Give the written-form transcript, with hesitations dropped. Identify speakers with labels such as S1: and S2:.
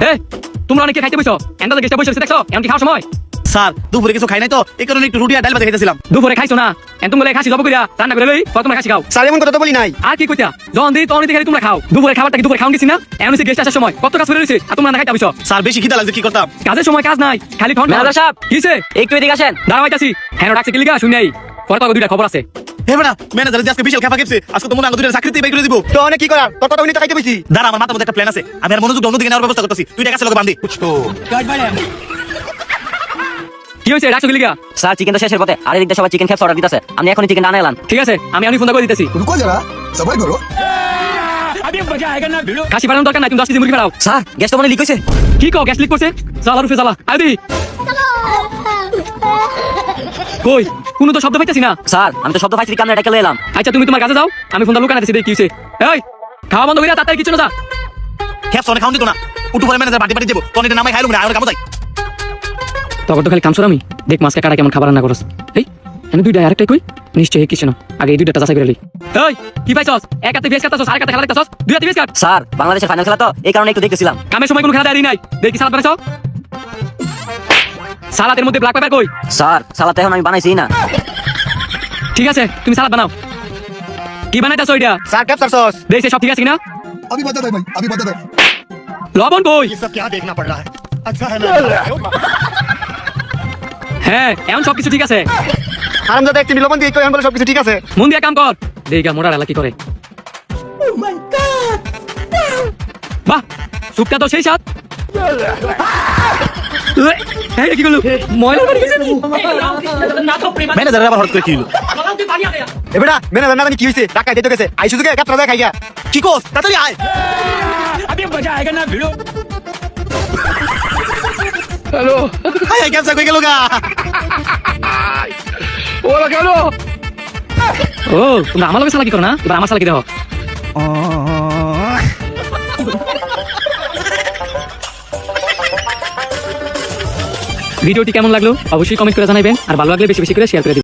S1: এই তোমরা অনেকে খাইতে বসো এন্ডা গেস্টে বসে দেখছো এমন কি খাওয়ার সময়?
S2: স্যার দুপুরে কিছু খাই নাই তো এই কারণে একটু রুটি আর ডাল ভাত খাইতেছিলাম।
S1: দুপুরে খাইছো না এন তুমি খাসি জব কইরা রান্না করে লই তোমরা খাসি খাও।
S3: স্যার এমন কথা তো বলি নাই।
S1: আর কি কইতা যখন দিই তখন দেখে তোমরা খাও। দুপুরে খাবারটা কি দুপুরে খাওন গেছি না? এমন হইছে গেস্ট আসার সময় কত কাজ করে রইছে আর তোমরা না খাইতে বসো।
S2: স্যার বেশি খিদা লাগছে কি করতাম?
S1: কাজের সময় কাজ নাই খালি ঠন।
S4: ম্যানেজার সাহেব
S1: কিছে
S4: একটু এদিকে আসেন।
S1: দাঁড়াইতাছি হ্যাঁ ডাকছে কি লিগা শুনি নাই পরে তো দুইটা খবর আছে।
S2: হে বেটা ম্যানেজার আজকে বিশাল খেপা খেপছে আজকে তো মনে হয় দুইটা চাকরিতে বের করে দিব।
S3: তো অনেক কি করার তোর কথা উনি তো খাইতে বসি।
S2: দাঁড়া আমার মাথার মধ্যে একটা প্ল্যান আছে আমি আর মনোযোগ অন্যদিকে নেওয়ার ব্যবস্থা করতেছি তুই কাছে লোক বান্ধি।
S1: কি হইছে ডাকছো কি লিগা?
S4: স্যার চিকেন তো শেষের পথে আর এদিকে সবাই চিকেন খেপস অর্ডার দিতেছে। আমি এখনই চিকেন আনা এলাম।
S1: ঠিক আছে আমি ফোন করে দিতেছি।
S5: रुको जरा सबर करो।
S1: খাসি বানানোর দরকার নাই তুমি 10 কেজি মুরগি বানাও।
S4: স্যার গ্যাস তো মনে লিক হইছে।
S1: কি কও গ্যাস লিক করছে? জ্বালা রুফে জ্বালা আইদি কই কোনো তো শব্দ পাইতাছি না।
S4: স্যার আমি তো শব্দ পাইছি কামনে এটা এলাম।
S1: আচ্ছা তুমি তোমার কাছে যাও আমি ফোনটা লুকানা দিছি দেখি কি হইছে। এই খাওয়া বন্ধ কইরা তাড়াতাড়ি কিচেনে যা।
S2: খেপ সনে খাওন দিত না উঠু পরে ম্যানেজার বাটি বাটি দেব তোর এটা নামাই খাইলুম না আর কাম যাই।
S1: তখন তো খালি কামছর আমি দেখ মাছকে কাটা কেমন খাবার রান্না করছ। এই এনে দুইটা আরেকটাই কই নিশ্চয়ই কিছু না আগে এই দুইটা যাচাই করে লই। এই কি পাইছস? এক হাতে বেশ কাটছস আর এক হাতে খেলা দেখছস দুই হাতে বেশ কাট।
S4: স্যার বাংলাদেশের ফাইনাল খেলা তো এই কারণে একটু দেখতেছিলাম।
S1: কামের সময় কোনো খেলা দেরি নাই দেখি সালাদ বানাইছো। সালাদের মধ্যে ব্ল্যাক পেপার কই?
S4: স্যার সালাদ এখন আমি বানাইছি না।
S1: ঠিক আছে তুমি সালাদ বানাও। কি বানাইতাছো এটা?
S3: Sir capture sauce.
S1: দেখছে সব ঠিক আছে কিনা?
S5: अभी बता दे भाई अभी बता दे।
S1: লবণ কই?
S5: ये सब क्या देखना पड़ रहा है? अच्छा है ना?
S1: হ্যাঁ এখন সবকিছু ঠিক আছে।
S3: হারামজাদা একটি লবণ দিয়ে কই এখন বলে সবকিছু ঠিক আছে।
S1: মন দিয়ে কাম কর দেখা মোড়া এলা কি করে। বাহ সুপটা তো সেই সাত। এই কি করলো ময়লা পানি গেছে।
S2: ম্যানেজার আবার হঠাৎ করে কি হলো?
S3: এ বেটা ম্যানেজার না জানি কি হইছে টাকা দিতে গেছে আইসু থেকে ক্যাপচার দেখাই গিয়া।
S2: কি কোস তাড়াতাড়ি আয়।
S1: হ্যালো
S2: হাই হাই ক্যাপসা কই গেল গা?
S1: ওরা কেন? ও তোমরা আমার লগে চালাকি করো না এবার আমার চালাকি দেখো। ভিডিওটি কেমন লাগলো অবশ্যই কমেন্ট করে জানাবেন আর ভালো লাগলে বেশি বেশি করে শেয়ার করে দিবেন।